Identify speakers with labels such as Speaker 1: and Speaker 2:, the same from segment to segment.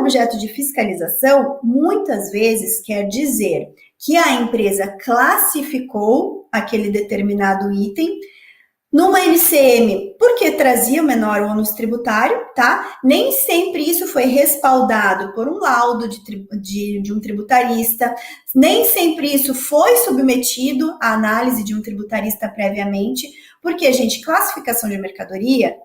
Speaker 1: objeto de fiscalização, muitas vezes quer dizer que a empresa classificou aquele determinado item numa NCM porque trazia o menor ônus tributário, tá? Nem sempre isso foi respaldado por um laudo de um tributarista, nem sempre isso foi submetido à análise de um tributarista previamente, porque, gente, classificação de mercadoria,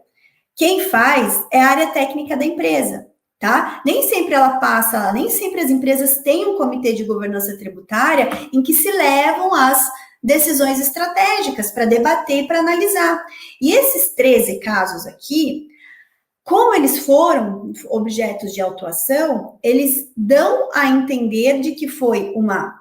Speaker 1: quem faz é a área técnica da empresa, tá? Nem sempre ela passa, nem sempre as empresas têm um comitê de governança tributária em que se levam as decisões estratégicas para debater e para analisar. E esses 13 casos aqui, como eles foram objetos de autuação, eles dão a entender de que foi uma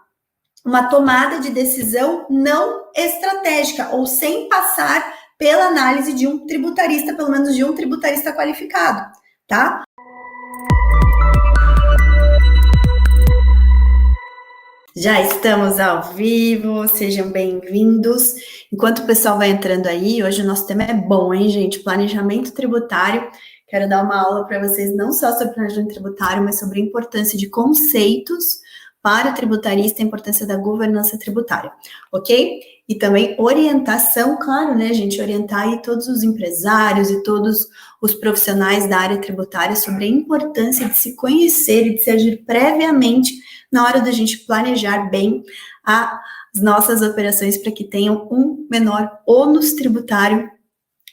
Speaker 1: tomada de decisão não estratégica, ou sem passar pela análise de um tributarista, pelo menos de um tributarista qualificado, tá? Já estamos ao vivo, sejam bem-vindos. Enquanto o pessoal vai entrando aí, hoje o nosso tema é bom, hein, gente? Planejamento tributário. Quero dar uma aula para vocês não só sobre planejamento tributário, mas sobre a importância de conceitos para o tributarista, a importância da governança tributária, ok? E também orientação, claro, né, gente? Orientar aí todos os empresários e todos os profissionais da área tributária sobre a importância de se conhecer e de se agir previamente na hora da gente planejar bem as nossas operações para que tenham um menor ônus tributário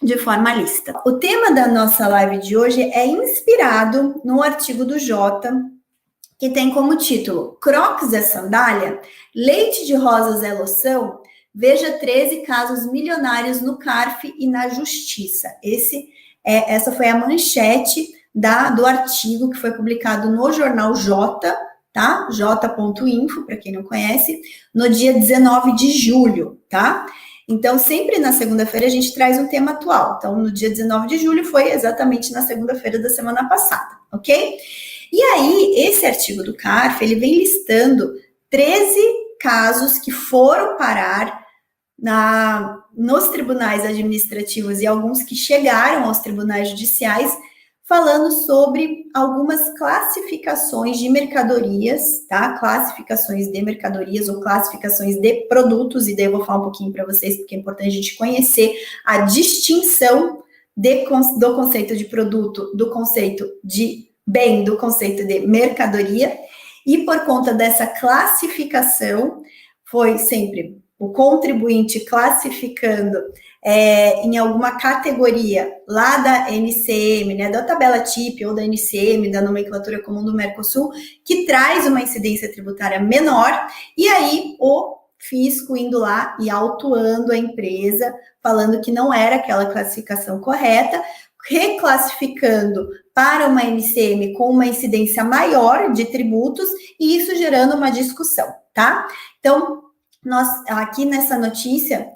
Speaker 1: de forma lícita. O tema da nossa live de hoje é inspirado no artigo do Jota, que tem como título Crocs é sandália? Leite de rosas é loção? Veja 13 casos milionários no CARF e na Justiça. Essa foi a manchete do artigo que foi publicado no jornal Jota, tá? J.info, para quem não conhece, no dia 19 de julho, tá? Então, sempre na segunda-feira a gente traz um tema atual. Então, no dia 19 de julho foi exatamente na segunda-feira da semana passada, ok? E aí, esse artigo do CARF, ele vem listando 13 casos que foram parar nos tribunais administrativos e alguns que chegaram aos tribunais judiciais, falando sobre algumas classificações de mercadorias, tá? Classificações de mercadorias ou classificações de produtos, e daí eu vou falar um pouquinho para vocês, porque é importante a gente conhecer a distinção do conceito de produto, do conceito de bem, do conceito de mercadoria, e por conta dessa classificação, foi sempre o contribuinte classificando em alguma categoria lá da NCM, né, da tabela TIP ou da NCM, da nomenclatura comum do Mercosul, que traz uma incidência tributária menor, e aí o fisco indo lá e autuando a empresa, falando que não era aquela classificação correta, reclassificando para uma NCM com uma incidência maior de tributos, e isso gerando uma discussão, tá? Então, nós aqui nessa notícia,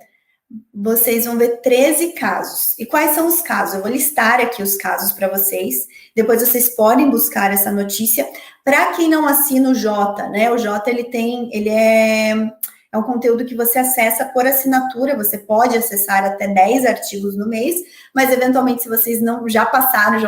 Speaker 1: vocês vão ver 13 casos. E quais são os casos? Eu vou listar aqui os casos para vocês. Depois vocês podem buscar essa notícia. Para quem não assina o Jota, né? O Jota, ele é um conteúdo que você acessa por assinatura. Você pode acessar até 10 artigos no mês, mas eventualmente se vocês já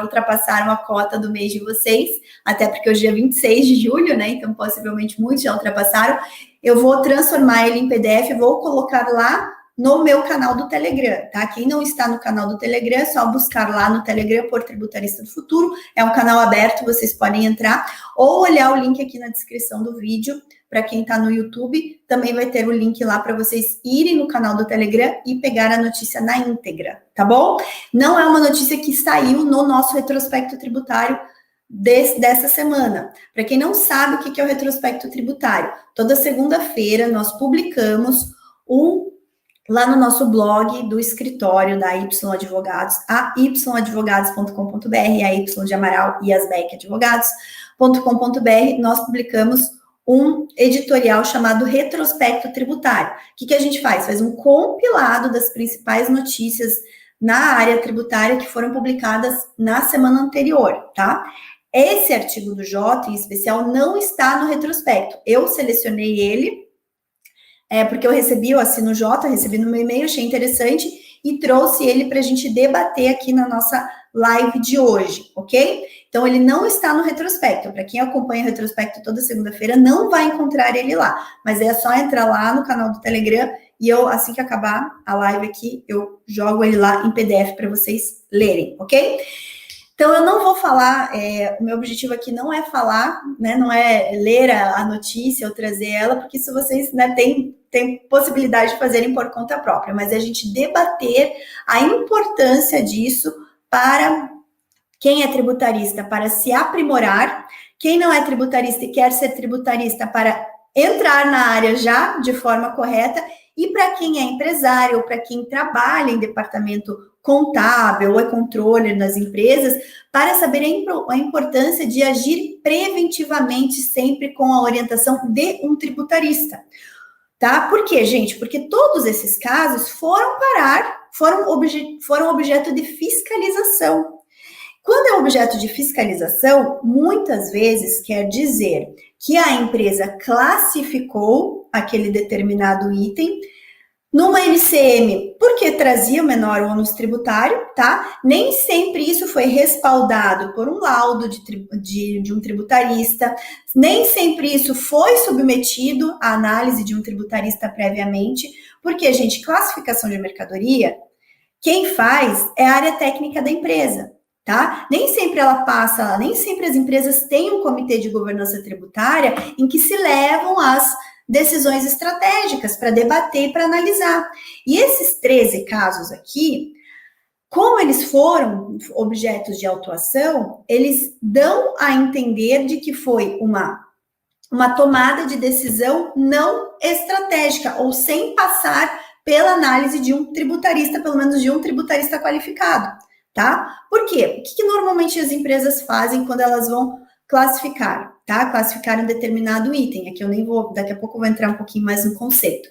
Speaker 1: ultrapassaram a cota do mês de vocês, até porque hoje é 26 de julho, né? Então possivelmente muitos já ultrapassaram. Eu vou transformar ele em PDF, vou colocar lá no meu canal do Telegram, tá? Quem não está no canal do Telegram, é só buscar lá no Telegram por Tributarista do Futuro. É um canal aberto, vocês podem entrar ou olhar o link aqui na descrição do vídeo. Para quem está no YouTube, também vai ter o link lá para vocês irem no canal do Telegram e pegar a notícia na íntegra, tá bom? Não é uma notícia que saiu no nosso retrospecto tributário dessa semana. Para quem não sabe o que é o retrospecto tributário, toda segunda-feira nós publicamos lá no nosso blog do escritório da Y Advogados, a yadvogados.com.br, a Y de Amaral e Asbeck Advogados.com.br, nós publicamos um editorial chamado Retrospecto Tributário. O que a gente faz? Faz um compilado das principais notícias na área tributária que foram publicadas na semana anterior, tá? Esse artigo do Jota, em especial, não está no retrospecto. Eu selecionei ele, porque eu assino o Jota, recebi no meu e-mail, achei interessante e trouxe ele para a gente debater aqui na nossa live de hoje, ok? Então, ele não está no retrospecto. Para quem acompanha o retrospecto toda segunda-feira, não vai encontrar ele lá. Mas é só entrar lá no canal do Telegram e eu, assim que acabar a live aqui, eu jogo ele lá em PDF para vocês lerem, ok? Então, eu não vou falar, o meu objetivo aqui não é falar, né, não é ler a notícia ou trazer ela, porque isso vocês, né, têm possibilidade de fazerem por conta própria, mas é a gente debater a importância disso para quem é tributarista, para se aprimorar, quem não é tributarista e quer ser tributarista para entrar na área já de forma correta, e para quem é empresário ou para quem trabalha em departamento contábil ou é controller nas empresas, para saber a importância de agir preventivamente sempre com a orientação de um tributarista. Tá? Por quê, gente? Porque todos esses casos foram objeto de fiscalização. Quando é objeto de fiscalização, muitas vezes quer dizer que a empresa classificou aquele determinado item numa NCM porque trazia o menor ônus tributário, tá? Nem sempre isso foi respaldado por um laudo de um tributarista, nem sempre isso foi submetido à análise de um tributarista previamente, porque, gente, classificação de mercadoria, quem faz é a área técnica da empresa. Tá? Nem sempre nem sempre as empresas têm um comitê de governança tributária em que se levam as decisões estratégicas para debater e para analisar. E esses 13 casos aqui, como eles foram objetos de autuação, eles dão a entender de que foi uma tomada de decisão não estratégica, ou sem passar pela análise de um tributarista, pelo menos de um tributarista qualificado. Tá? Por quê? O que normalmente as empresas fazem quando elas vão classificar, tá? Classificar um determinado item. Aqui eu nem vou, daqui a pouco eu vou entrar um pouquinho mais no conceito.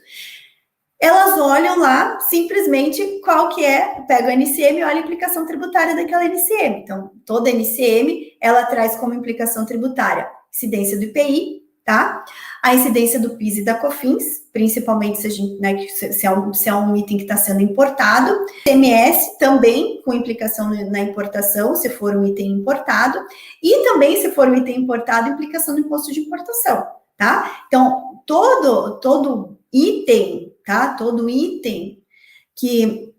Speaker 1: Elas olham lá, simplesmente, qual que é, pega o NCM e olha a implicação tributária daquela NCM. Então, toda NCM, ela traz como implicação tributária incidência do IPI, tá? A incidência do PIS e da COFINS, principalmente se é um item que está sendo importado. ICMS também com implicação na importação, se for um item importado. E também, se for um item importado, implicação no imposto de importação, tá? Então, todo item, tá? Todo item que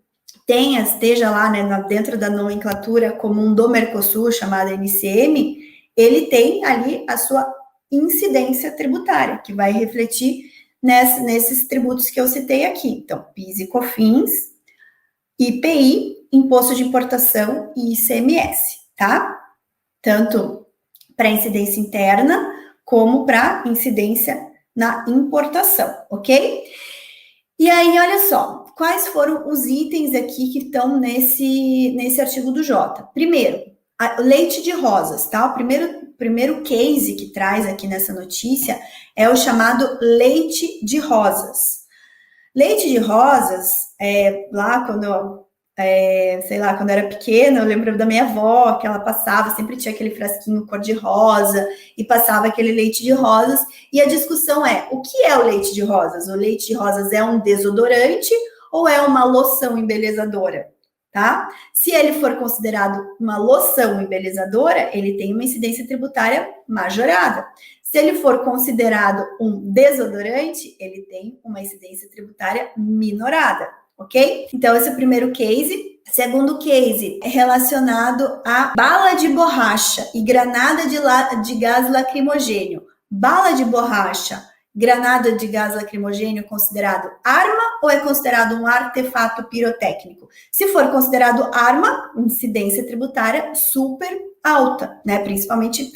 Speaker 1: esteja lá, né, dentro da nomenclatura comum do Mercosul, chamada NCM, ele tem ali a sua incidência tributária, que vai refletir nesses tributos que eu citei aqui. Então, PIS e COFINS, IPI, Imposto de Importação e ICMS, tá? Tanto para incidência interna, como para incidência na importação, ok? E aí, olha só, quais foram os itens aqui que estão nesse artigo do Jota? Primeiro, leite de rosas, tá? O primeiro case que traz aqui nessa notícia é o chamado leite de rosas. Leite de rosas, lá quando eu era pequena, eu lembro da minha avó, que ela passava, sempre tinha aquele frasquinho cor-de-rosa, e passava aquele leite de rosas, e a discussão é, o que é o leite de rosas? O leite de rosas é um desodorante ou é uma loção embelezadora? Tá? Se ele for considerado uma loção embelezadora, ele tem uma incidência tributária majorada. Se ele for considerado um desodorante, ele tem uma incidência tributária minorada, ok? Então, esse é o primeiro case. Segundo case é relacionado a bala de borracha e granada de gás lacrimogênio. Bala de borracha, granada de gás lacrimogênio é considerado arma ou é considerado um artefato pirotécnico? Se for considerado arma, incidência tributária super alta, né? Principalmente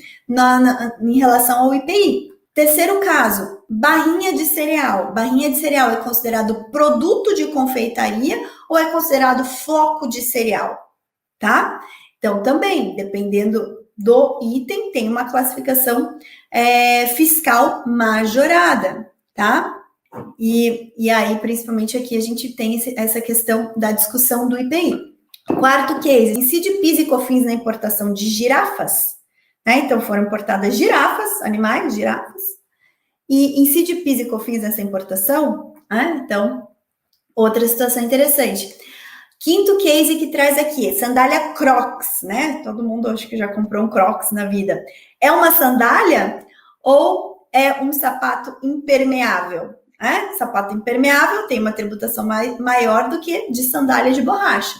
Speaker 1: em relação ao IPI. Terceiro caso, barrinha de cereal. Barrinha de cereal é considerado produto de confeitaria ou é considerado floco de cereal, tá? Então, também, dependendo do item, tem uma classificação fiscal majorada, tá? E aí, principalmente aqui, a gente tem essa questão da discussão do IPI. Quarto case, incide PIS e COFINS na importação de girafas, né? Então, foram importadas girafas, animais, girafas, e incide PIS e COFINS nessa importação, né? Então, outra situação interessante. Quinto case que traz aqui, sandália Crocs, né? Todo mundo acho que já comprou um Crocs na vida. É uma sandália ou é um sapato impermeável? Sapato impermeável tem uma tributação maior do que de sandália de borracha.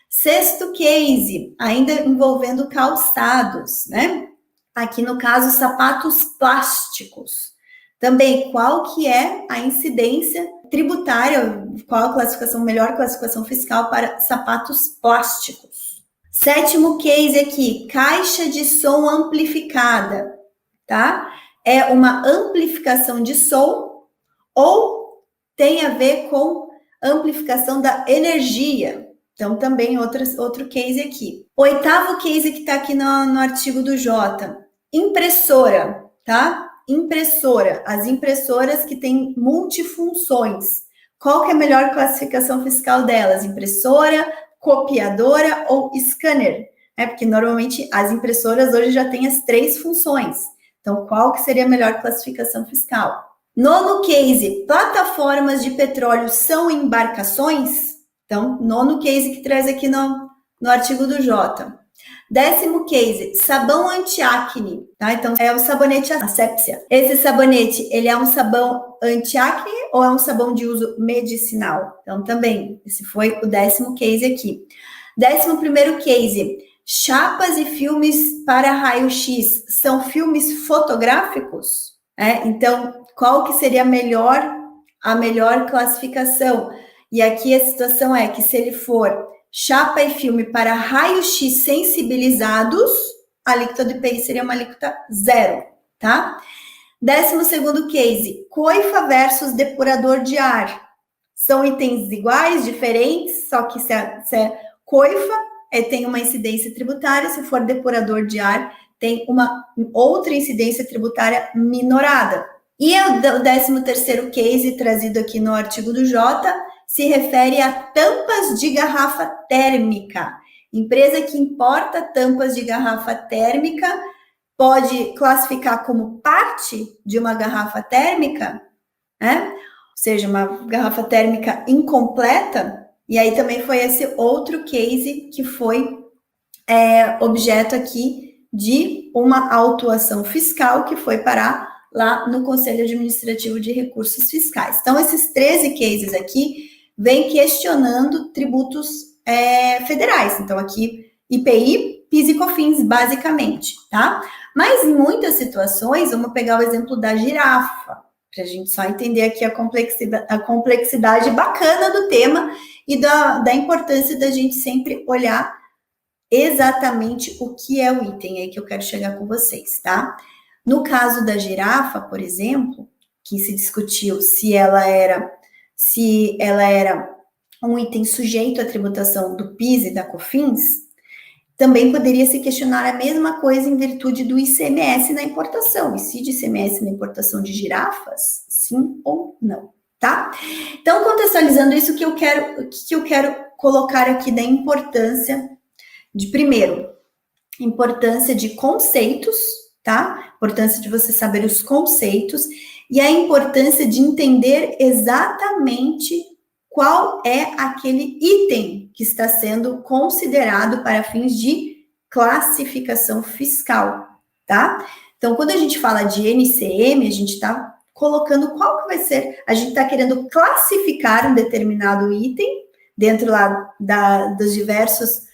Speaker 1: Sexto case, ainda envolvendo calçados, né? Aqui no caso, sapatos plásticos. Também, qual que é a incidência tributária, qual a classificação, melhor classificação fiscal para sapatos plásticos? Sétimo case aqui, caixa de som amplificada, tá? É uma amplificação de som ou tem a ver com amplificação da energia? Então, também outro case aqui. Oitavo case que está aqui no artigo do Jota. Impressora, tá? Impressora. As impressoras que têm multifunções. Qual que é a melhor classificação fiscal delas? Impressora, copiadora ou scanner? Porque normalmente as impressoras hoje já têm as 3 funções. Então, qual que seria a melhor classificação fiscal? Nono case, plataformas de petróleo são embarcações? Então, nono case que traz aqui no artigo do Jota. Décimo case, sabão anti-acne, tá? Então, é o sabonete Asepsia. Esse sabonete, ele é um sabão anti-acne ou é um sabão de uso medicinal? Então, também, esse foi o 10º case aqui. 11º case, chapas e filmes para raio-x são filmes fotográficos? Então, qual que seria a melhor classificação? E aqui a situação é que se ele for chapa e filme para raio-x sensibilizados, a alíquota do IPI seria uma alíquota 0, tá? 12º case, coifa versus depurador de ar. São itens iguais, diferentes, só que se é coifa, tem uma incidência tributária, se for depurador de ar, tem uma outra incidência tributária minorada. E o 13º case, trazido aqui no artigo do Jota, se refere a tampas de garrafa térmica. Empresa que importa tampas de garrafa térmica pode classificar como parte de uma garrafa térmica, né? Ou seja, uma garrafa térmica incompleta. E aí também foi esse outro case que foi objeto aqui de uma autuação fiscal que foi parar lá no Conselho Administrativo de Recursos Fiscais. Então, esses 13 cases aqui vem questionando tributos federais. Então, aqui, IPI, PIS e COFINS, basicamente, tá? Mas, em muitas situações, vamos pegar o exemplo da girafa, para a gente só entender aqui a complexidade bacana do tema e da importância da gente sempre olhar exatamente o que é o item aí que eu quero chegar com vocês, tá? No caso da girafa, por exemplo, que se discutiu se ela era um item sujeito à tributação do PIS e da COFINS, também poderia se questionar a mesma coisa em virtude do ICMS na importação. Incide ICMS na importação de girafas? Sim ou não, tá? Então, contextualizando isso, o que eu quero colocar aqui da importância de, primeiro, importância de conceitos, tá? Importância de você saber os conceitos e a importância de entender exatamente qual é aquele item que está sendo considerado para fins de classificação fiscal, tá? Então, quando a gente fala de NCM, a gente está colocando qual que vai ser, a gente está querendo classificar um determinado item dentro lá dos diversos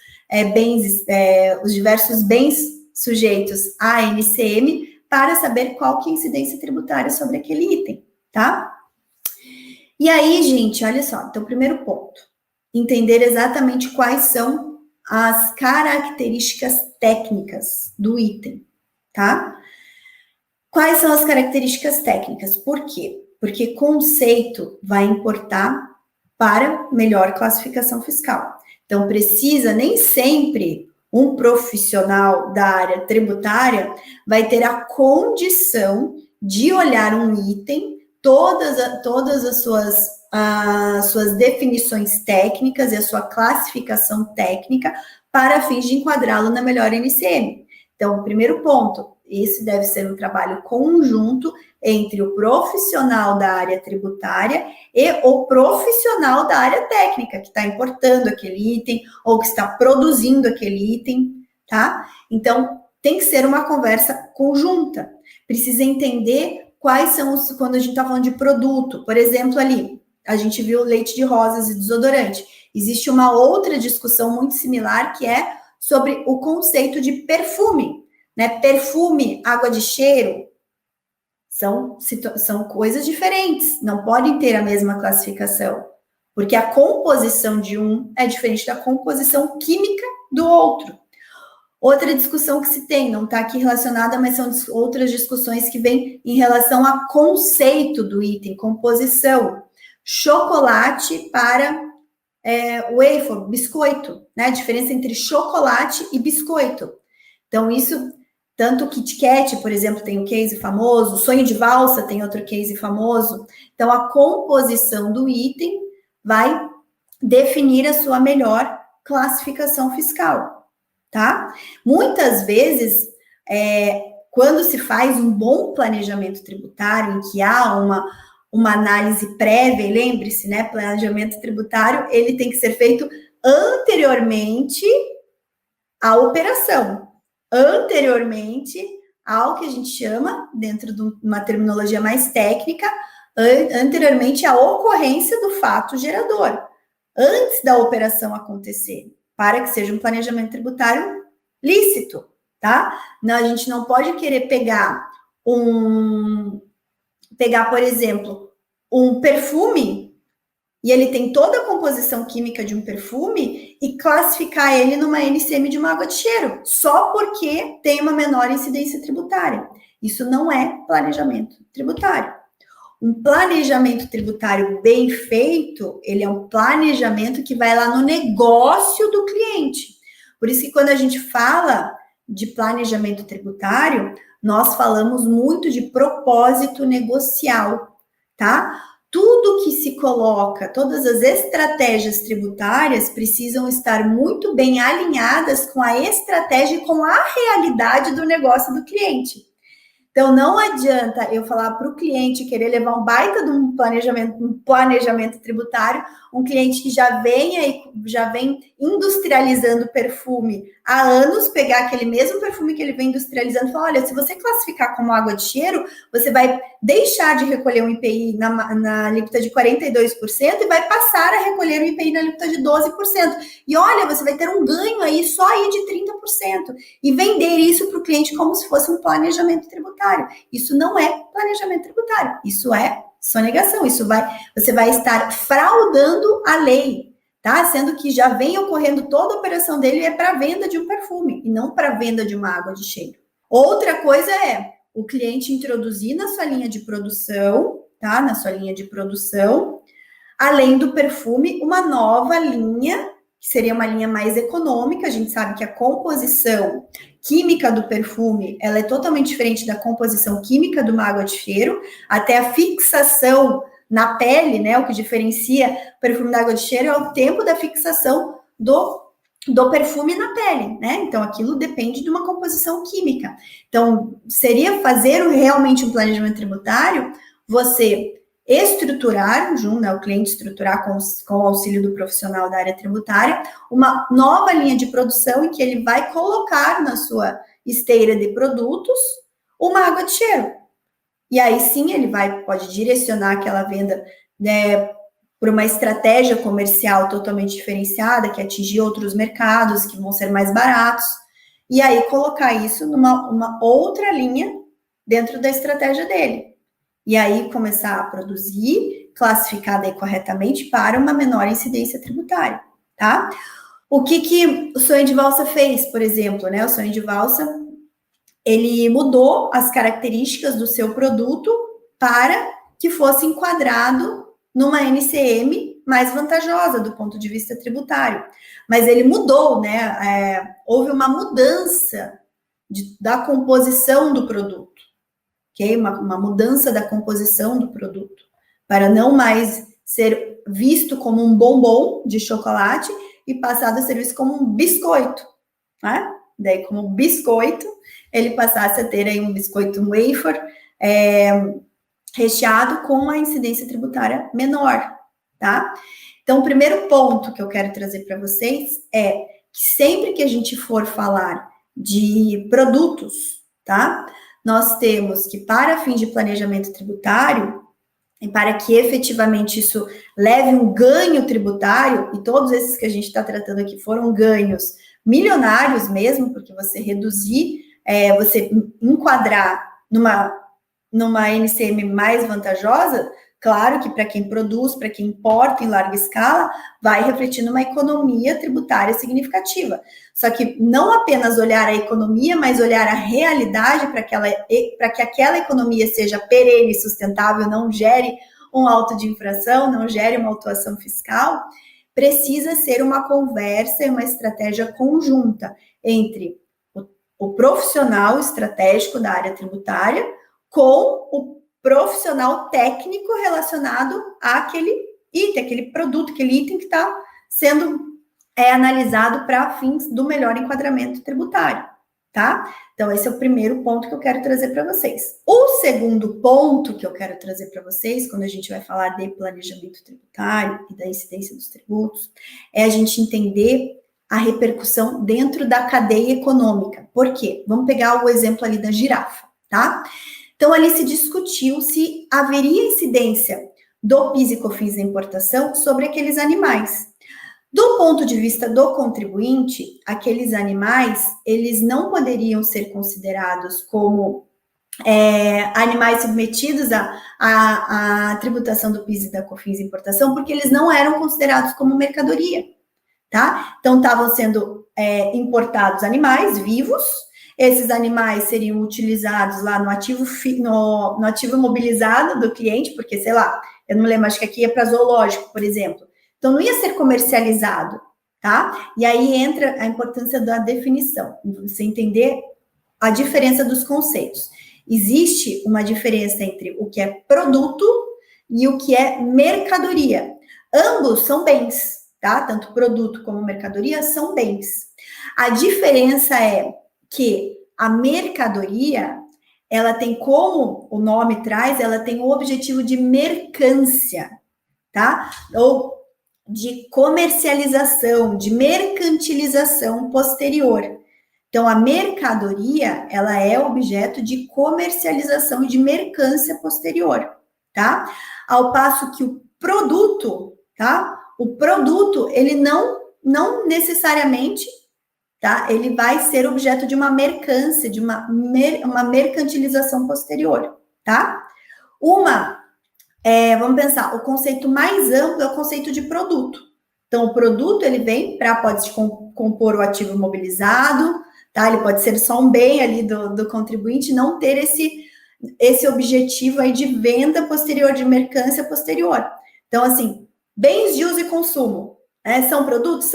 Speaker 1: os diversos bens sujeitos à NCM para saber qual que é a incidência tributária sobre aquele item, tá? E aí, gente, olha só, então, primeiro ponto, entender exatamente quais são as características técnicas do item, tá? Quais são as características técnicas? Por quê? Porque conceito vai importar para melhor classificação fiscal. Então, precisa, nem sempre um profissional da área tributária vai ter a condição de olhar um item, todas as suas definições técnicas e a sua classificação técnica para fins de enquadrá-lo na melhor NCM. Então, primeiro ponto, esse deve ser um trabalho conjunto entre o profissional da área tributária e o profissional da área técnica, que está importando aquele item ou que está produzindo aquele item, tá? Então, tem que ser uma conversa conjunta. Precisa entender quais são os, quando a gente está falando de produto, por exemplo, ali, a gente viu leite de rosas e desodorante. Existe uma outra discussão muito similar que é sobre o conceito de perfume, né? Perfume, água de cheiro, são coisas diferentes, não podem ter a mesma classificação, porque a composição de um é diferente da composição química do outro. Outra discussão que se tem, não está aqui relacionada, mas são outras discussões que vêm em relação a conceito do item, composição. Chocolate para wafer, biscoito, né? A diferença entre chocolate e biscoito. Então, isso, tanto o Kit Kat, por exemplo, tem um case famoso, o sonho de valsa tem outro case famoso. Então, a composição do item vai definir a sua melhor classificação fiscal. Tá? Muitas vezes, quando se faz um bom planejamento tributário, em que há uma análise prévia, e lembre-se, né, planejamento tributário, ele tem que ser feito anteriormente à operação, anteriormente ao que a gente chama, dentro de uma terminologia mais técnica, anteriormente à ocorrência do fato gerador, antes da operação acontecer, para que seja um planejamento tributário lícito, tá? Não, a gente não pode querer pegar, por exemplo, um perfume, e ele tem toda a composição química de um perfume, e classificar ele numa NCM de uma água de cheiro, só porque tem uma menor incidência tributária. Isso não é planejamento tributário. Um planejamento tributário bem feito, ele é um planejamento que vai lá no negócio do cliente. Por isso que quando a gente fala de planejamento tributário, nós falamos muito de propósito negocial, tá? Tudo que se coloca, todas as estratégias tributárias precisam estar muito bem alinhadas com a estratégia e com a realidade do negócio do cliente. Então, não adianta eu falar para o cliente querer levar um baita de um planejamento tributário, um cliente que já vem industrializando perfume há anos, pegar aquele mesmo perfume que ele vem industrializando e falar, olha, se você classificar como água de cheiro, você vai deixar de recolher um IPI na alíquota de 42% e vai passar a recolher um IPI na alíquota de 12%. E olha, você vai ter um ganho aí só aí de 30%. E vender isso para o cliente como se fosse um planejamento tributário. Isso não é planejamento tributário, isso é sonegação, você vai estar fraudando a lei, tá? Sendo que já vem ocorrendo toda a operação dele é para venda de um perfume e não para venda de uma água de cheiro. Outra coisa é o cliente introduzir na sua linha de produção, tá? Na sua linha de produção, além do perfume, uma nova linha, que seria uma linha mais econômica. A gente sabe que a composição química do perfume, ela é totalmente diferente da composição química de uma água de cheiro, até a fixação na pele, né, o que diferencia o perfume da água de cheiro é o tempo da fixação do perfume na pele, né, então aquilo depende de uma composição química. Então, seria fazer realmente um planejamento tributário, você estruturar, né, o cliente estruturar com o auxílio do profissional da área tributária, uma nova linha de produção em que ele vai colocar na sua esteira de produtos uma água de cheiro. E aí sim ele pode direcionar aquela venda, né, por uma estratégia comercial totalmente diferenciada, que atingir outros mercados que vão ser mais baratos, e aí colocar isso numa outra linha dentro da estratégia dele. E aí começar a produzir, classificar daí corretamente para uma menor incidência tributária, tá? O que o sonho de valsa fez, por exemplo, né? O sonho de valsa, ele mudou as características do seu produto para que fosse enquadrado numa NCM mais vantajosa do ponto de vista tributário. Mas ele mudou, né? Houve uma mudança da composição do produto. Okay? Uma mudança da composição do produto, para não mais ser visto como um bombom de chocolate e passado a ser visto como um biscoito, né? Daí, como biscoito, ele passasse a ter aí um biscoito wafer recheado com uma incidência tributária menor, tá? Então, o primeiro ponto que eu quero trazer para vocês é que sempre que a gente for falar de produtos, tá? Nós temos que, para fins de planejamento tributário, e para que efetivamente isso leve um ganho tributário, e todos esses que a gente está tratando aqui foram ganhos milionários mesmo, porque você reduzir, você enquadrar numa NCM mais vantajosa, claro que para quem produz, para quem importa em larga escala, vai refletir numa economia tributária significativa. Só que não apenas olhar a economia, mas olhar a realidade para que aquela economia seja perene e sustentável, não gere um auto de infração, não gere uma autuação fiscal, precisa ser uma conversa e uma estratégia conjunta entre o profissional estratégico da área tributária com o profissional técnico relacionado àquele item, aquele produto, aquele item que está sendo analisado para fins do melhor enquadramento tributário, tá? Então, esse é o primeiro ponto que eu quero trazer para vocês. O segundo ponto que eu quero trazer para vocês, quando a gente vai falar de planejamento tributário e da incidência dos tributos, é a gente entender a repercussão dentro da cadeia econômica. Por quê? Vamos pegar o exemplo ali da girafa, tá? Então, ali se discutiu se haveria incidência do PIS e COFINS da importação sobre aqueles animais. Do ponto de vista do contribuinte, aqueles animais, eles não poderiam ser considerados como animais submetidos à tributação do PIS e da COFINS de importação, porque eles não eram considerados como mercadoria, tá? Então, estavam sendo importados animais vivos. Esses animais seriam utilizados lá no ativo imobilizado do cliente, porque, sei lá, eu não lembro, acho que aqui é para zoológico, por exemplo. Então, não ia ser comercializado, tá? E aí entra a importância da definição, você entender a diferença dos conceitos. Existe uma diferença entre o que é produto e o que é mercadoria. Ambos são bens, tá? Tanto produto como mercadoria são bens. A diferença é que a mercadoria, ela tem, como o nome traz, ela tem o objetivo de mercância, tá? Ou de comercialização, de mercantilização posterior. Então, a mercadoria, ela é objeto de comercialização e de mercância posterior, tá? Ao passo que o produto, tá? O produto, ele não necessariamente, tá? Ele vai ser objeto de uma mercância, de uma mercantilização posterior, tá? Vamos pensar, o conceito mais amplo é o conceito de produto. Então, o produto, ele vem pode compor o ativo imobilizado, tá? Ele pode ser só um bem ali do contribuinte, não ter esse objetivo aí de venda posterior, de mercância posterior. Então, assim, bens de uso e consumo, são produtos?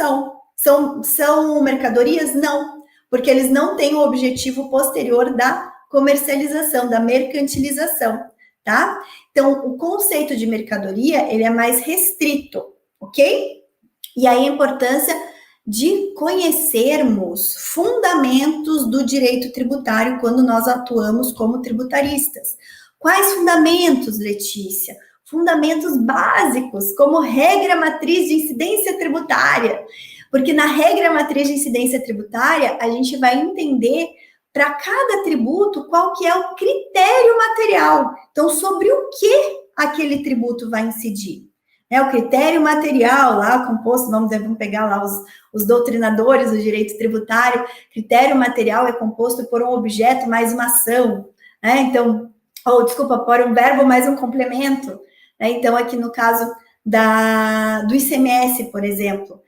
Speaker 1: São mercadorias? Não, porque eles não têm o objetivo posterior da comercialização, da mercantilização, tá? Então, o conceito de mercadoria, ele é mais restrito, ok? E aí a importância de conhecermos fundamentos do direito tributário quando nós atuamos como tributaristas. Quais fundamentos, Letícia? Fundamentos básicos, como regra matriz de incidência tributária. Porque na regra matriz de incidência tributária, a gente vai entender para cada tributo qual que é o critério material. Então, sobre o que aquele tributo vai incidir. O critério material lá, composto, vamos por lá os doutrinadores do direito tributário, critério material é composto por um objeto mais uma ação, Então, por um verbo mais um complemento, Então, aqui no caso do ICMS, por exemplo,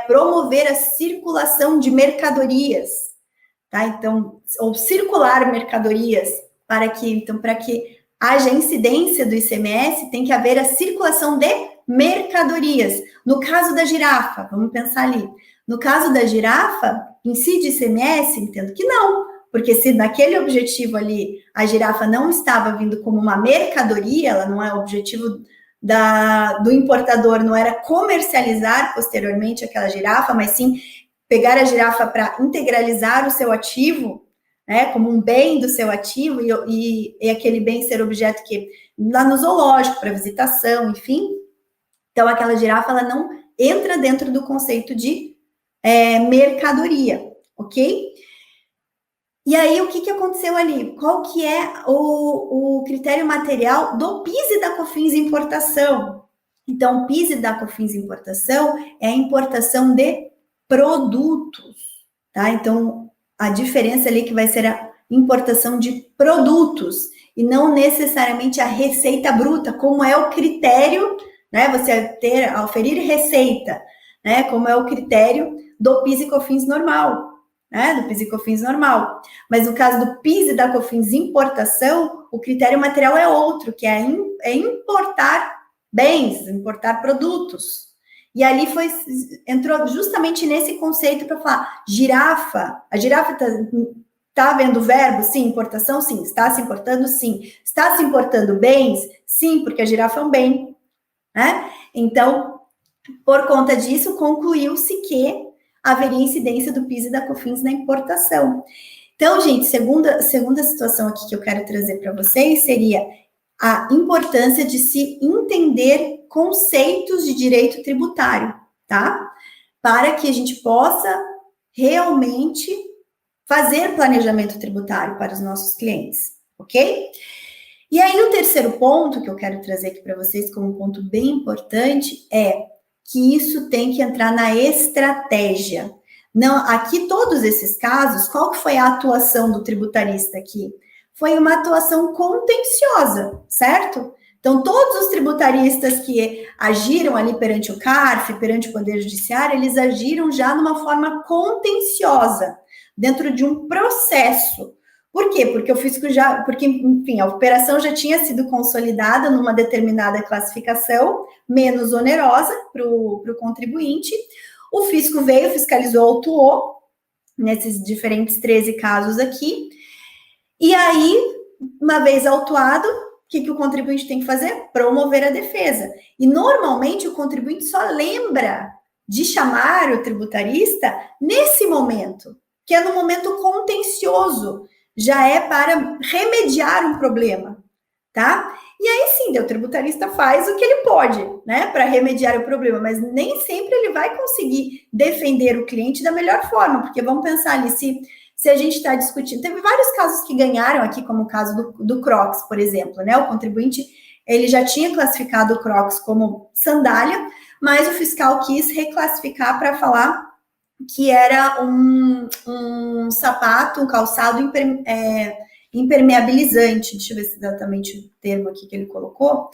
Speaker 1: promover a circulação de mercadorias, tá? Então, ou circular mercadorias, para que haja incidência do ICMS, tem que haver a circulação de mercadorias. No caso da girafa, vamos pensar ali. No caso da girafa, incide ICMS? Entendo que não, porque se naquele objetivo ali a girafa não estava vindo como uma mercadoria, ela não é o objetivo do importador, não era comercializar posteriormente aquela girafa, mas sim pegar a girafa para integralizar o seu ativo, né, como um bem do seu ativo, e aquele bem ser objeto que lá no zoológico, para visitação, enfim. Então, aquela girafa, ela não entra dentro do conceito de mercadoria, ok? E aí, o que aconteceu ali? Qual que é o critério material do PIS e da COFINS importação? Então, o PIS e da COFINS importação é a importação de produtos, tá? Então, a diferença ali que vai ser a importação de produtos e não necessariamente a receita bruta, como é o critério, né? Você ter, oferir receita, né? Como é o critério do PIS e COFINS normal, né? Do PIS e COFINS normal. Mas no caso do PIS e da COFINS importação, o critério material é outro, que é importar bens, importar produtos. E ali entrou justamente nesse conceito para falar, girafa, a girafa está vendo o verbo? Sim. Importação? Sim. Está se importando? Sim. Está se importando bens? Sim, porque a girafa é um bem, né? Então, por conta disso, concluiu-se que haveria incidência do PIS e da COFINS na importação. Então, gente, segunda situação aqui que eu quero trazer para vocês seria a importância de se entender conceitos de direito tributário, tá? Para que a gente possa realmente fazer planejamento tributário para os nossos clientes, ok? E aí, o terceiro ponto que eu quero trazer aqui para vocês como um ponto bem importante é que isso tem que entrar na estratégia. Não, aqui, todos esses casos, qual que foi a atuação do tributarista aqui? Foi uma atuação contenciosa, certo? Então, todos os tributaristas que agiram ali perante o CARF, perante o Poder Judiciário, eles agiram já numa forma contenciosa, dentro de um processo. Por quê? Porque o fisco enfim, a operação já tinha sido consolidada numa determinada classificação, menos onerosa para o contribuinte. O fisco veio, fiscalizou, autuou, nesses diferentes 13 casos aqui. E aí, uma vez autuado, o que o contribuinte tem que fazer? Promover a defesa. E, normalmente, o contribuinte só lembra de chamar o tributarista nesse momento, que é no momento contencioso, já é para remediar um problema, tá? E aí sim, o tributarista faz o que ele pode, né, para remediar o problema, mas nem sempre ele vai conseguir defender o cliente da melhor forma, porque vamos pensar ali, se a gente está discutindo, teve vários casos que ganharam aqui, como o caso do Crocs, por exemplo, né, o contribuinte, ele já tinha classificado o Crocs como sandália, mas o fiscal quis reclassificar para falar que era um sapato, um calçado impermeabilizante. Deixa eu ver exatamente o termo aqui que ele colocou.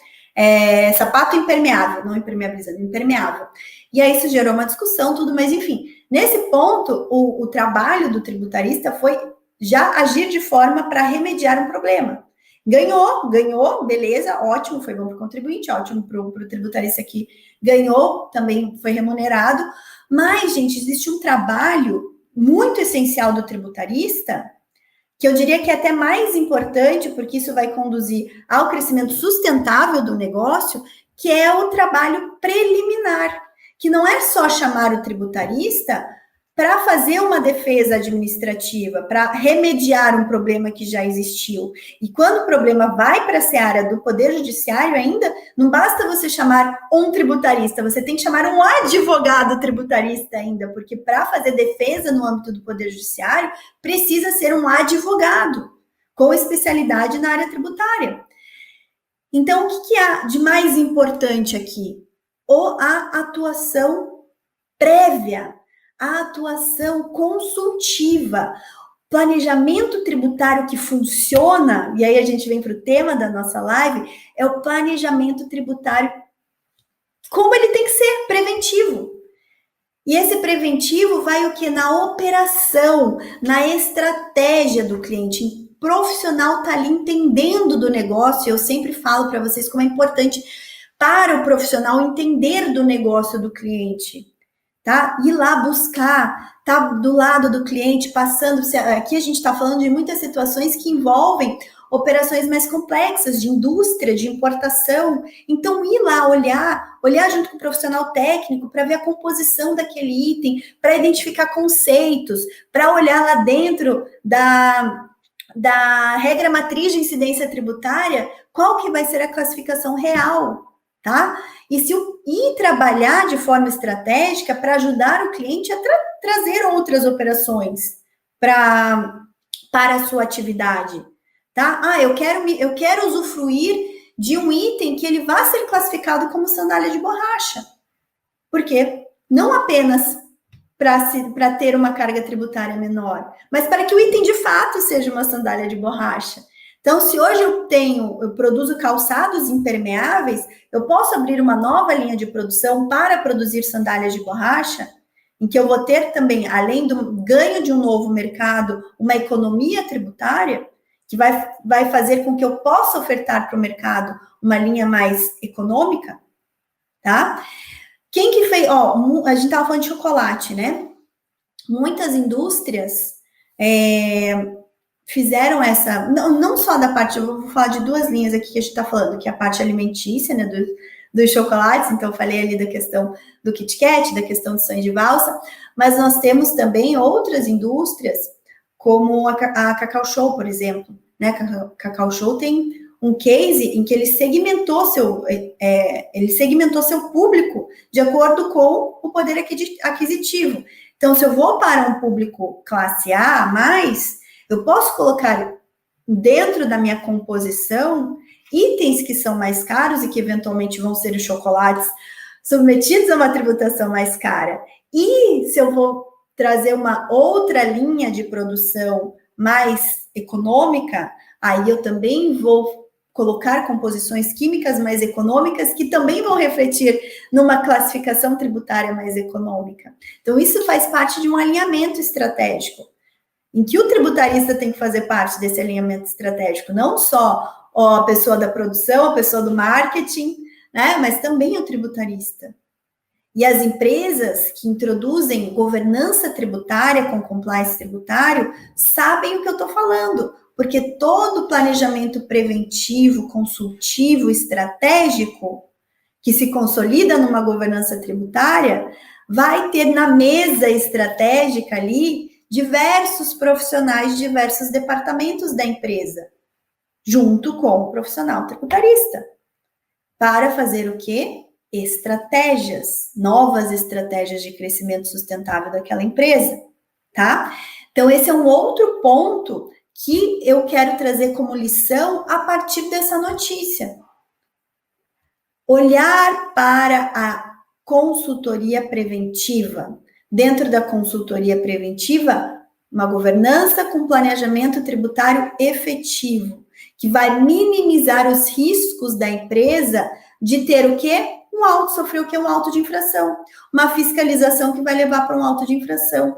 Speaker 1: Sapato impermeável, não impermeabilizante, impermeável. E aí isso gerou uma discussão, tudo, mas enfim, nesse ponto, o trabalho do tributarista foi já agir de forma para remediar um problema. Ganhou, beleza, ótimo, foi bom para o contribuinte, ótimo para o tributarista que ganhou, também foi remunerado. Mas, gente, existe um trabalho muito essencial do tributarista, que eu diria que é até mais importante, porque isso vai conduzir ao crescimento sustentável do negócio, que é o trabalho preliminar, que não é só chamar o tributarista para fazer uma defesa administrativa, para remediar um problema que já existiu. E quando o problema vai para a seara do Poder Judiciário ainda, não basta você chamar um tributarista, você tem que chamar um advogado tributarista ainda, porque para fazer defesa no âmbito do Poder Judiciário, precisa ser um advogado com especialidade na área tributária. Então, o que há de mais importante aqui? A atuação prévia, a atuação consultiva, planejamento tributário que funciona, e aí a gente vem para o tema da nossa live, é o planejamento tributário, como ele tem que ser, preventivo. E esse preventivo vai o quê? Na operação, na estratégia do cliente. O profissional está ali entendendo do negócio, eu sempre falo para vocês como é importante para o profissional entender do negócio do cliente. Tá? Ir lá buscar, tá do lado do cliente, passando. Aqui a gente está falando de muitas situações que envolvem operações mais complexas, de indústria, de importação. Então, ir lá olhar junto com o profissional técnico para ver a composição daquele item, para identificar conceitos, para olhar lá dentro da regra matriz de incidência tributária, qual que vai ser a classificação real, tá? E trabalhar de forma estratégica para ajudar o cliente a trazer outras operações para a sua atividade, tá? Eu quero usufruir de um item que ele vá ser classificado como sandália de borracha, porque não apenas para ter uma carga tributária menor, mas para que o item de fato seja uma sandália de borracha. Então, se hoje eu produzo calçados impermeáveis, eu posso abrir uma nova linha de produção para produzir sandálias de borracha, em que eu vou ter também, além do ganho de um novo mercado, uma economia tributária, que vai fazer com que eu possa ofertar para o mercado uma linha mais econômica, tá? Quem que fez? A gente estava falando de chocolate, né? Muitas indústrias fizeram essa, não só da parte, eu vou falar de duas linhas aqui que a gente está falando, que é a parte alimentícia, né, dos chocolates, então eu falei ali da questão do Kit Kat, da questão do sonho de valsa, mas nós temos também outras indústrias, como a Cacau Show, por exemplo, né, a Cacau Show tem um case em que ele segmentou seu público de acordo com o poder aquisitivo. Então, se eu vou para um público classe A mais, eu posso colocar dentro da minha composição itens que são mais caros e que eventualmente vão ser os chocolates submetidos a uma tributação mais cara. E se eu vou trazer uma outra linha de produção mais econômica, aí eu também vou colocar composições químicas mais econômicas que também vão refletir numa classificação tributária mais econômica. Então, isso faz parte de um alinhamento estratégico, em que o tributarista tem que fazer parte desse alinhamento estratégico, não só a pessoa da produção, a pessoa do marketing, né, mas também o tributarista. E as empresas que introduzem governança tributária com compliance tributário sabem o que eu estou falando, porque todo planejamento preventivo, consultivo, estratégico, que se consolida numa governança tributária, vai ter na mesa estratégica ali diversos profissionais de diversos departamentos da empresa, junto com o profissional tributarista, para fazer o quê? Estratégias, novas estratégias de crescimento sustentável daquela empresa, tá? Então, esse é um outro ponto que eu quero trazer como lição a partir dessa notícia. Olhar para a consultoria preventiva. Dentro da consultoria preventiva, uma governança com planejamento tributário efetivo, que vai minimizar os riscos da empresa de ter o quê? Sofrer o quê? Um auto de infração. Uma fiscalização que vai levar para um auto de infração.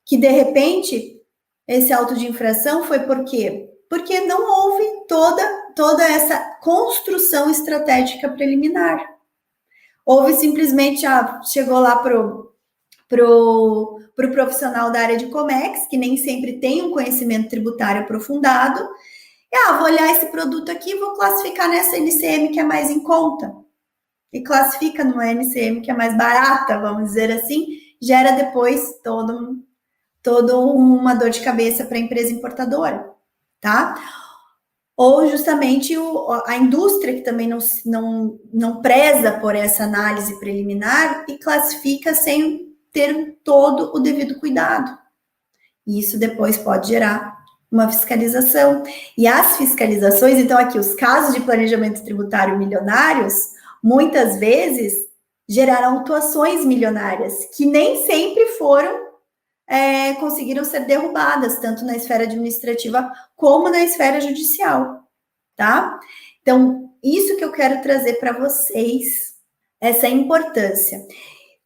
Speaker 1: Que, de repente, esse auto de infração foi por quê? Porque não houve toda essa construção estratégica preliminar. Houve simplesmente, chegou lá pro profissional da área de Comex, que nem sempre tem um conhecimento tributário aprofundado, e vou olhar esse produto aqui, vou classificar nessa NCM que é mais em conta. E classifica numa NCM que é mais barata, vamos dizer assim, gera depois toda uma dor de cabeça para a empresa importadora, tá? Ou justamente a indústria que também não preza por essa análise preliminar e classifica sem ter todo o devido cuidado. E isso depois pode gerar uma fiscalização. E as fiscalizações, então aqui, os casos de planejamento tributário milionários, muitas vezes geraram autuações milionárias, que nem sempre conseguiram ser derrubadas, tanto na esfera administrativa como na esfera judicial, tá? Então, isso que eu quero trazer para vocês, essa importância.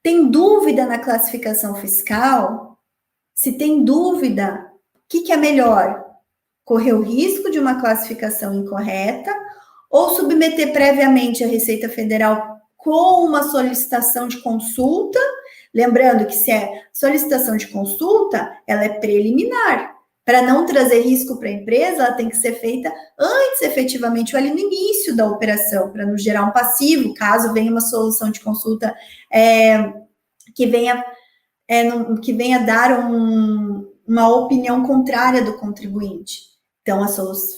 Speaker 1: Tem dúvida na classificação fiscal? Se tem dúvida, o que é melhor? Correr o risco de uma classificação incorreta ou submeter previamente a Receita Federal com uma solicitação de consulta? Lembrando que se é solicitação de consulta, ela é preliminar. Para não trazer risco para a empresa, ela tem que ser feita antes, efetivamente, ou ali no início da operação, para não gerar um passivo, caso venha uma solução de consulta que venha dar uma opinião contrária do contribuinte. Então,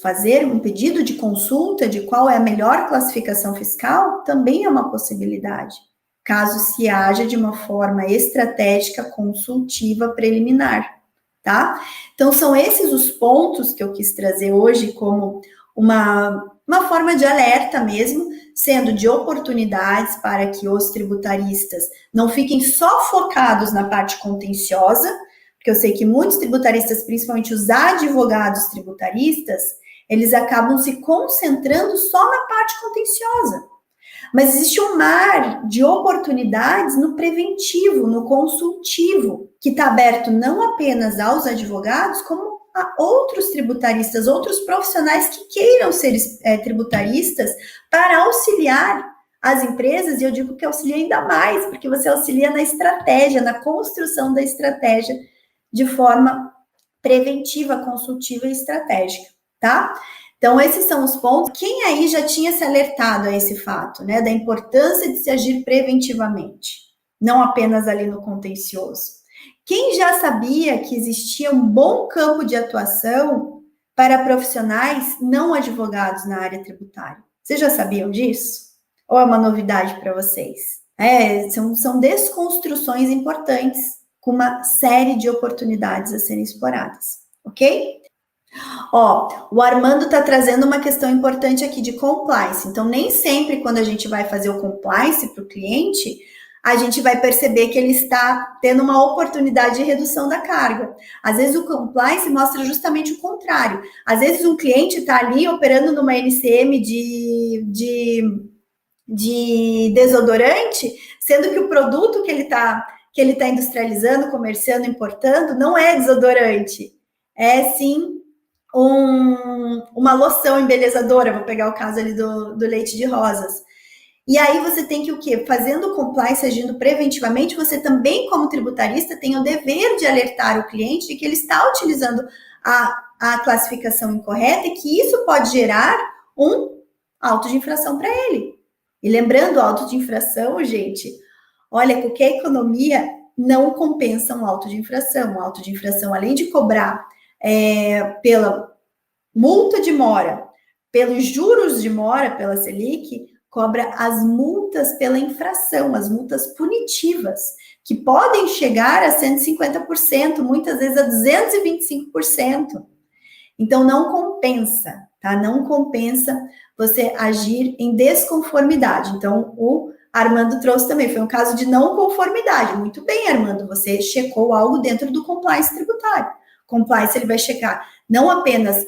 Speaker 1: fazer um pedido de consulta de qual é a melhor classificação fiscal também é uma possibilidade, caso se haja de uma forma estratégica consultiva preliminar, tá? Então, são esses os pontos que eu quis trazer hoje como uma forma de alerta mesmo, sendo de oportunidades para que os tributaristas não fiquem só focados na parte contenciosa, porque eu sei que muitos tributaristas, principalmente os advogados tributaristas, eles acabam se concentrando só na parte contenciosa. Mas existe um mar de oportunidades no preventivo, no consultivo, que está aberto não apenas aos advogados, como a outros tributaristas, outros profissionais que queiram ser tributaristas para auxiliar as empresas, e eu digo que auxilia ainda mais, porque você auxilia na estratégia, na construção da estratégia de forma preventiva, consultiva e estratégica, tá? Então, esses são os pontos. Quem aí já tinha se alertado a esse fato, né, da importância de se agir preventivamente, não apenas ali no contencioso? Quem já sabia que existia um bom campo de atuação para profissionais não advogados na área tributária? Vocês já sabiam disso? Ou é uma novidade para vocês? São desconstruções importantes, com uma série de oportunidades a serem exploradas, ok? Ó, o Armando está trazendo uma questão importante aqui de compliance. Então, nem sempre quando a gente vai fazer o compliance para o cliente, a gente vai perceber que ele está tendo uma oportunidade de redução da carga. Às vezes o compliance mostra justamente o contrário. Às vezes um cliente está ali operando numa NCM de desodorante, sendo que o produto que ele está industrializando, comerciando, importando, não é desodorante. É sim uma loção embelezadora, vou pegar o caso ali do leite de rosas. E aí você tem que o quê? Fazendo o compliance, agindo preventivamente, você também, como tributarista, tem o dever de alertar o cliente de que ele está utilizando a classificação incorreta e que isso pode gerar um auto de infração para ele. E lembrando, o auto de infração, gente, olha, qualquer economia não compensa um auto de infração. O auto de infração, além de cobrar pela multa de mora, pelos juros de mora, pela Selic, cobra as multas pela infração, as multas punitivas, que podem chegar a 150%, muitas vezes a 225%. Então, não compensa, tá? Não compensa você agir em desconformidade. Então, o Armando trouxe também, foi um caso de não conformidade. Muito bem, Armando, você checou algo dentro do compliance tributário. Compliance, ele vai checar não apenas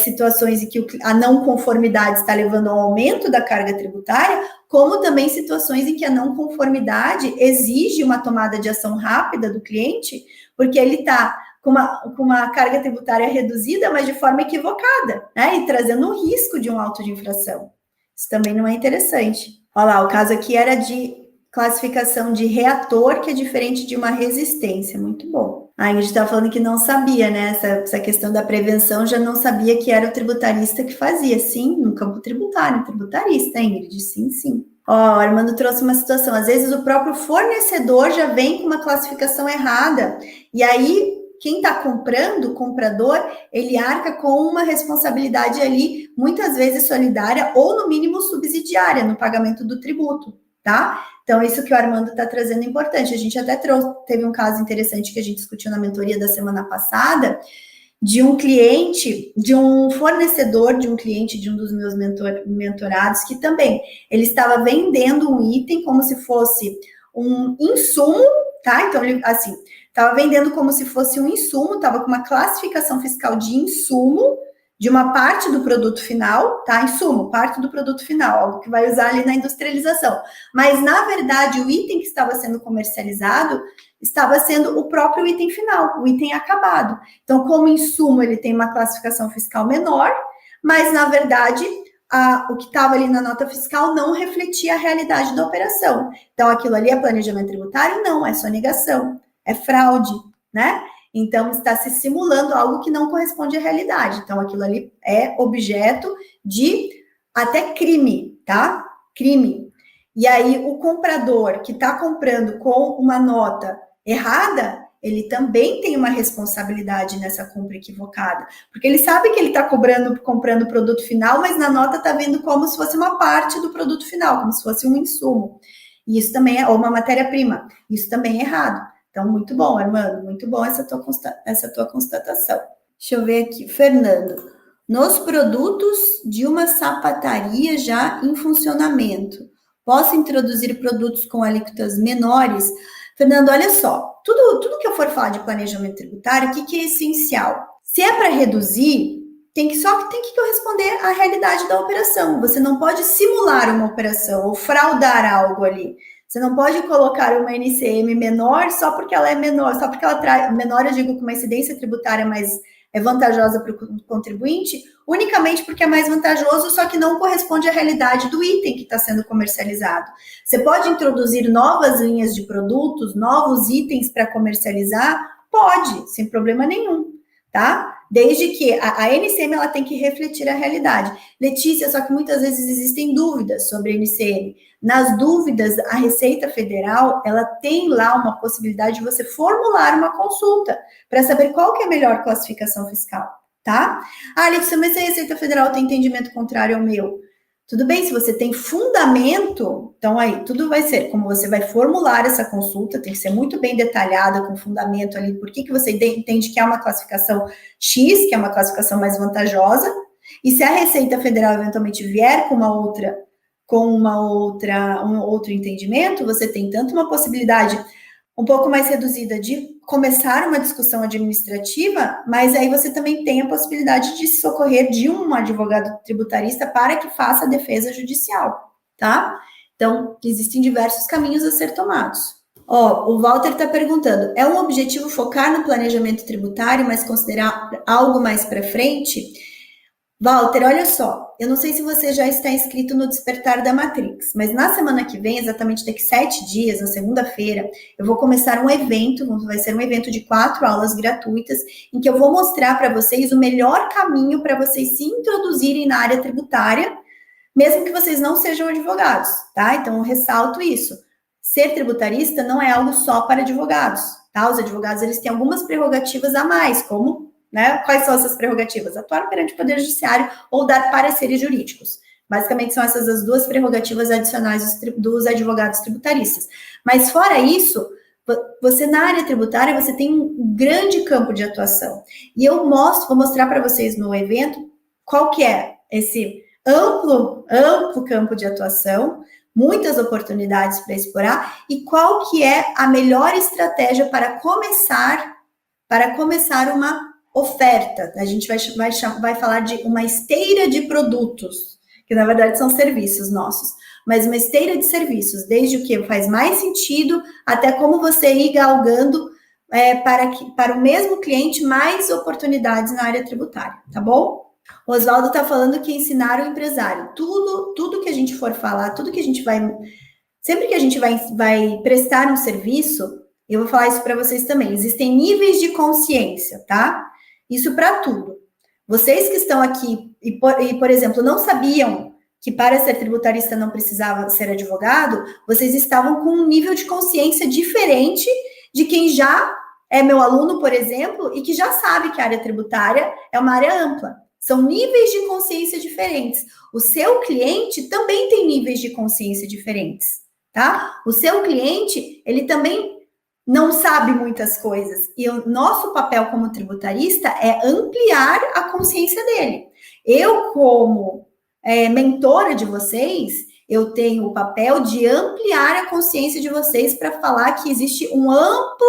Speaker 1: situações em que a não conformidade está levando ao aumento da carga tributária, como também situações em que a não conformidade exige uma tomada de ação rápida do cliente, porque ele está com uma carga tributária reduzida, mas de forma equivocada, né? E trazendo um risco de um auto de infração. Isso também não é interessante. Olha lá, o caso aqui era de classificação de reator, que é diferente de uma resistência. Muito bom. A Ingrid estava falando que não sabia, né? Essa questão da prevenção, já não sabia que era o tributarista que fazia. Sim, no campo tributário, tributarista, Ingrid. Sim, sim. Ó, o Armando trouxe uma situação. Às vezes o próprio fornecedor já vem com uma classificação errada. E aí, quem está comprando, o comprador, ele arca com uma responsabilidade ali, muitas vezes solidária ou, no mínimo, subsidiária no pagamento do tributo, tá? Então, isso que o Armando está trazendo é importante. A gente até teve um caso interessante que a gente discutiu na mentoria da semana passada, de um cliente, de um fornecedor, de um cliente de um dos meus mentorados, que também, ele estava vendendo um item como se fosse um insumo, tá? Então, ele, assim, estava vendendo como se fosse um insumo, estava com uma classificação fiscal de insumo, de uma parte do produto final, tá? Insumo, parte do produto final, algo que vai usar ali na industrialização. Mas, na verdade, o item que estava sendo comercializado estava sendo o próprio item final, o item acabado. Então, como insumo, ele tem uma classificação fiscal menor, mas, na verdade, o que estava ali na nota fiscal não refletia a realidade da operação. Então, aquilo ali é planejamento tributário? Não, é sonegação, é fraude, né? Então, está se simulando algo que não corresponde à realidade. Então, aquilo ali é objeto de até crime, tá? Crime. E aí, o comprador que está comprando com uma nota errada, ele também tem uma responsabilidade nessa compra equivocada, porque ele sabe que ele está comprando o produto final, mas na nota está vendo como se fosse uma parte do produto final, como se fosse um insumo. E isso também é, ou uma matéria-prima. Isso também é errado. Então, muito bom, Armando, muito bom essa tua constatação. Deixa eu ver aqui, Fernando. Nos produtos de uma sapataria já em funcionamento, posso introduzir produtos com alíquotas menores? Fernando, olha só, tudo que eu for falar de planejamento tributário, o que é essencial? Se é para reduzir, tem que corresponder à realidade da operação. Você não pode simular uma operação ou fraudar algo ali. Você não pode colocar uma NCM menor só porque ela é menor, só porque ela traz menor, eu digo, com uma incidência tributária mais vantajosa para o contribuinte, unicamente porque é mais vantajoso, só que não corresponde à realidade do item que está sendo comercializado. Você pode introduzir novas linhas de produtos, novos itens para comercializar? Pode, sem problema nenhum, tá? Desde que a NCM ela tem que refletir a realidade. Letícia, só que muitas vezes existem dúvidas sobre a NCM. Nas dúvidas, a Receita Federal, ela tem lá uma possibilidade de você formular uma consulta para saber qual que é a melhor classificação fiscal, tá? Ah, Letícia, mas se a Receita Federal tem entendimento contrário ao meu, tudo bem, se você tem fundamento, então aí, tudo vai ser como você vai formular essa consulta, tem que ser muito bem detalhada, com fundamento ali, por que você entende que é uma classificação X, que é uma classificação mais vantajosa, e se a Receita Federal eventualmente vier com um outro entendimento, você tem tanto uma possibilidade um pouco mais reduzida de começar uma discussão administrativa, mas aí você também tem a possibilidade de se socorrer de um advogado tributarista para que faça a defesa judicial, tá? Então, existem diversos caminhos a ser tomados. Ó, o Walter está perguntando, é um objetivo focar no planejamento tributário, mas considerar algo mais para frente? Walter, olha só, eu não sei se você já está inscrito no Despertar da Matrix, mas na semana que vem, exatamente daqui 7 dias, na segunda-feira, eu vou começar um evento, vai ser um evento de 4 aulas gratuitas, em que eu vou mostrar para vocês o melhor caminho para vocês se introduzirem na área tributária, mesmo que vocês não sejam advogados, tá? Então, eu ressalto isso. Ser tributarista não é algo só para advogados, tá? Os advogados, eles têm algumas prerrogativas a mais, como né? Quais são essas prerrogativas? Atuar perante o Poder Judiciário ou dar pareceres jurídicos. Basicamente, são essas as duas prerrogativas adicionais dos advogados tributaristas. Mas, fora isso, você na área tributária, você tem um grande campo de atuação. E eu vou mostrar para vocês no evento qual que é esse amplo campo de atuação, muitas oportunidades para explorar, e qual que é a melhor estratégia para começar uma oferta. A gente vai falar de uma esteira de produtos, que na verdade são serviços nossos, mas uma esteira de serviços, desde o que faz mais sentido até como você ir galgando para o mesmo cliente mais oportunidades na área tributária, tá bom? O Oswaldo está falando que ensinar o empresário, tudo que a gente for falar, tudo que a gente sempre que a gente vai prestar um serviço, eu vou falar isso para vocês também, existem níveis de consciência, tá? Isso para tudo. Vocês que estão aqui e, por exemplo, não sabiam que para ser tributarista não precisava ser advogado, vocês estavam com um nível de consciência diferente de quem já é meu aluno, por exemplo, e que já sabe que a área tributária é uma área ampla. São níveis de consciência diferentes. O seu cliente também tem níveis de consciência diferentes, tá? O seu cliente, ele também não sabe muitas coisas. E o nosso papel como tributarista é ampliar a consciência dele. Eu, como mentora de vocês, eu tenho o papel de ampliar a consciência de vocês para falar que existe um amplo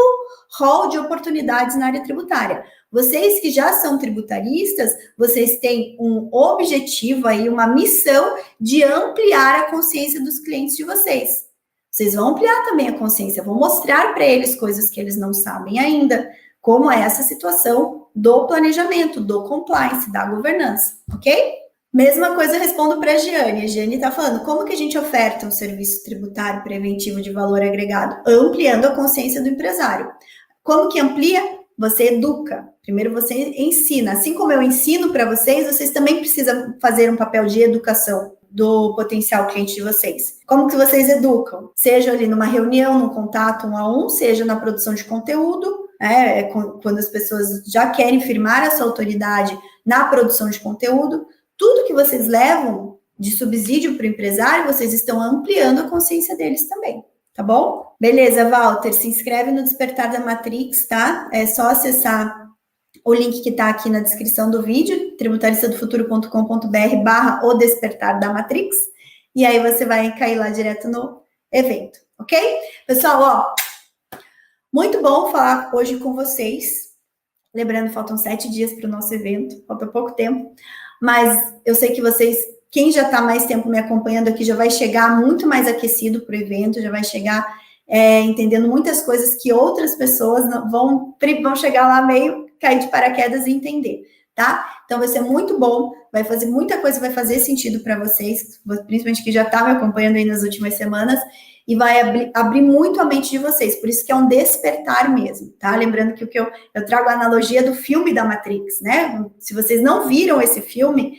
Speaker 1: rol de oportunidades na área tributária. Vocês que já são tributaristas, vocês têm um objetivo aí, uma missão de ampliar a consciência dos clientes de vocês. Vocês vão ampliar também a consciência, vão mostrar para eles coisas que eles não sabem ainda, como é essa situação do planejamento, do compliance, da governança, ok? Mesma coisa eu respondo para a Giane. A Giane está falando, como que a gente oferta um serviço tributário preventivo de valor agregado? Ampliando a consciência do empresário. Como que amplia? Você educa. Primeiro você ensina. Assim como eu ensino para vocês, vocês também precisam fazer um papel de educação do potencial cliente de vocês. Como que vocês educam? Seja ali numa reunião, num contato 1 a 1, seja na produção de conteúdo, né? Quando as pessoas já querem firmar a sua autoridade na produção de conteúdo, tudo que vocês levam de subsídio para o empresário, vocês estão ampliando a consciência deles também, tá bom? Beleza, Walter, se inscreve no Despertar da Matrix, tá? É só acessar o link que está aqui na descrição do vídeo, tributariçadofuturo.com.br/o Despertar da Matrix, e aí você vai cair lá direto no evento, ok? Pessoal, ó, muito bom falar hoje com vocês. Lembrando, faltam 7 dias para o nosso evento, falta pouco tempo, mas eu sei que vocês, quem já está mais tempo me acompanhando aqui, já vai chegar muito mais aquecido para o evento, já vai chegar entendendo muitas coisas que outras pessoas vão chegar lá meio cair de paraquedas e entender, tá? Então vai ser muito bom, vai fazer muita coisa, vai fazer sentido para vocês, principalmente que já está me acompanhando aí nas últimas semanas, e vai abrir muito a mente de vocês, por isso que é um despertar mesmo, tá? Lembrando que eu trago a analogia do filme da Matrix, né? Se vocês não viram esse filme,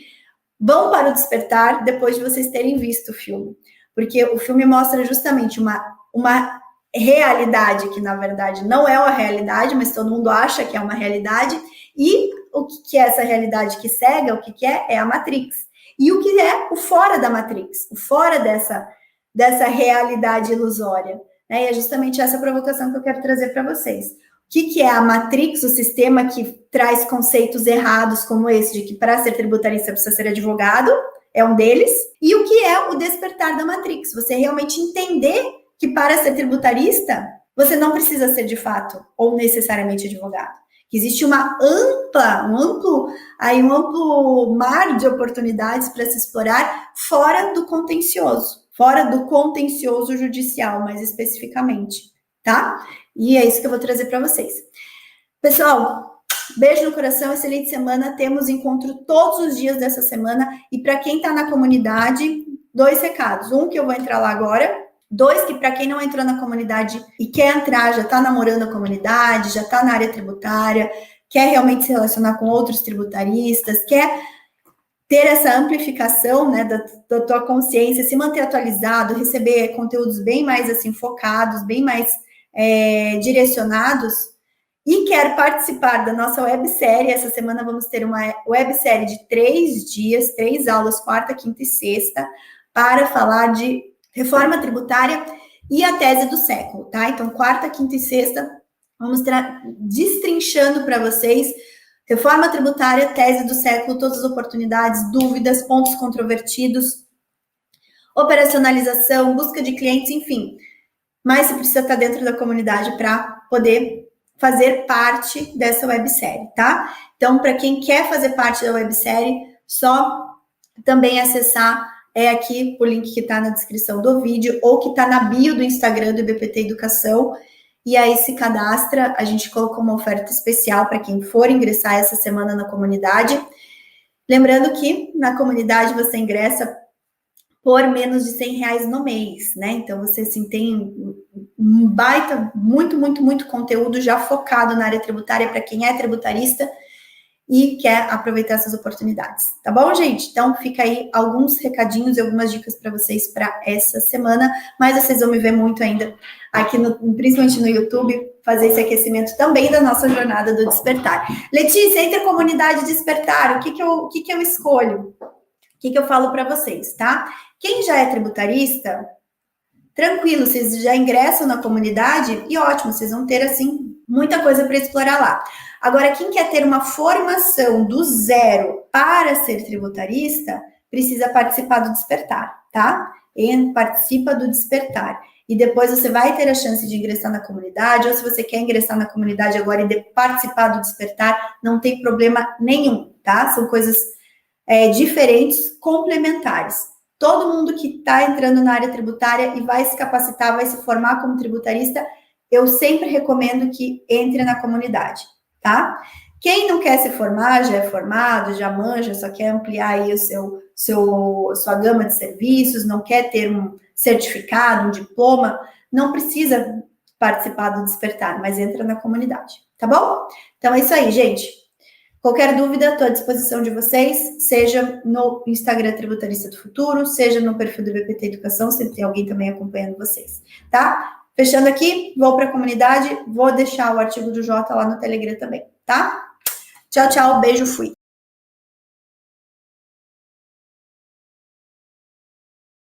Speaker 1: vão para o despertar depois de vocês terem visto o filme, porque o filme mostra justamente uma realidade que, na verdade, não é uma realidade, mas todo mundo acha que é uma realidade, e o que é essa realidade que cega, o que é a Matrix, e o que é o fora da Matrix, o fora dessa realidade ilusória, né? E é justamente essa provocação que eu quero trazer para vocês. O que é a Matrix, o sistema que traz conceitos errados como esse, de que para ser tributarista precisa ser advogado, é um deles, e o que é o despertar da Matrix, você realmente entender que para ser tributarista, você não precisa ser de fato, ou necessariamente advogado. Que existe um amplo mar de oportunidades para se explorar fora do contencioso judicial, mais especificamente, tá? E é isso que eu vou trazer para vocês. Pessoal, beijo no coração, excelente semana, temos encontro todos os dias dessa semana, e para quem está na comunidade, 2 recados, um que eu vou entrar lá agora, 2 que para quem não entrou na comunidade e quer entrar, já está namorando a comunidade, já está na área tributária, quer realmente se relacionar com outros tributaristas, quer ter essa amplificação, né, da tua consciência, se manter atualizado, receber conteúdos bem mais assim focados, bem mais direcionados, e quer participar da nossa websérie. Essa semana vamos ter uma websérie de 3 dias, 3 aulas, quarta, quinta e sexta, para falar de reforma tributária e a tese do século, tá? Então, quarta, quinta e sexta, vamos destrinchando para vocês reforma tributária, tese do século, todas as oportunidades, dúvidas, pontos controvertidos, operacionalização, busca de clientes, enfim. Mas você precisa estar dentro da comunidade para poder fazer parte dessa websérie, tá? Então, para quem quer fazer parte da websérie, só também acessar aqui o link que está na descrição do vídeo ou que está na bio do Instagram do IBPT Educação, e aí se cadastra. A gente colocou uma oferta especial para quem for ingressar essa semana na comunidade. Lembrando que na comunidade você ingressa por menos de R$100 no mês, né? Então você assim, tem um baita, muito conteúdo já focado na área tributária para quem é tributarista e quer aproveitar essas oportunidades, tá bom, gente? Então, fica aí alguns recadinhos e algumas dicas para vocês para essa semana, mas vocês vão me ver muito ainda aqui, principalmente no YouTube, fazer esse aquecimento também da nossa jornada do Despertar. Letícia, entre a comunidade Despertar, o que eu escolho? O que eu falo para vocês, tá? Quem já é tributarista, tranquilo, vocês já ingressam na comunidade e ótimo, vocês vão ter, assim, muita coisa para explorar lá. Agora, quem quer ter uma formação do zero para ser tributarista, precisa participar do Despertar, tá? Participa do Despertar. E depois você vai ter a chance de ingressar na comunidade, ou se você quer ingressar na comunidade agora e participar do Despertar, não tem problema nenhum, tá? São coisas diferentes, complementares. Todo mundo que está entrando na área tributária e vai se capacitar, vai se formar como tributarista, eu sempre recomendo que entre na comunidade, tá? Quem não quer se formar, já é formado, já manja, só quer ampliar aí sua gama de serviços, não quer ter um certificado, um diploma, não precisa participar do Despertar, mas entra na comunidade, tá bom? Então é isso aí, gente. Qualquer dúvida, estou à disposição de vocês, seja no Instagram Tributarista do Futuro, seja no perfil do IBPT Educação, sempre tem alguém também acompanhando vocês, tá? Fechando aqui, vou para a comunidade, vou deixar o artigo do Jota lá no Telegram também, tá? Tchau, tchau, beijo, fui.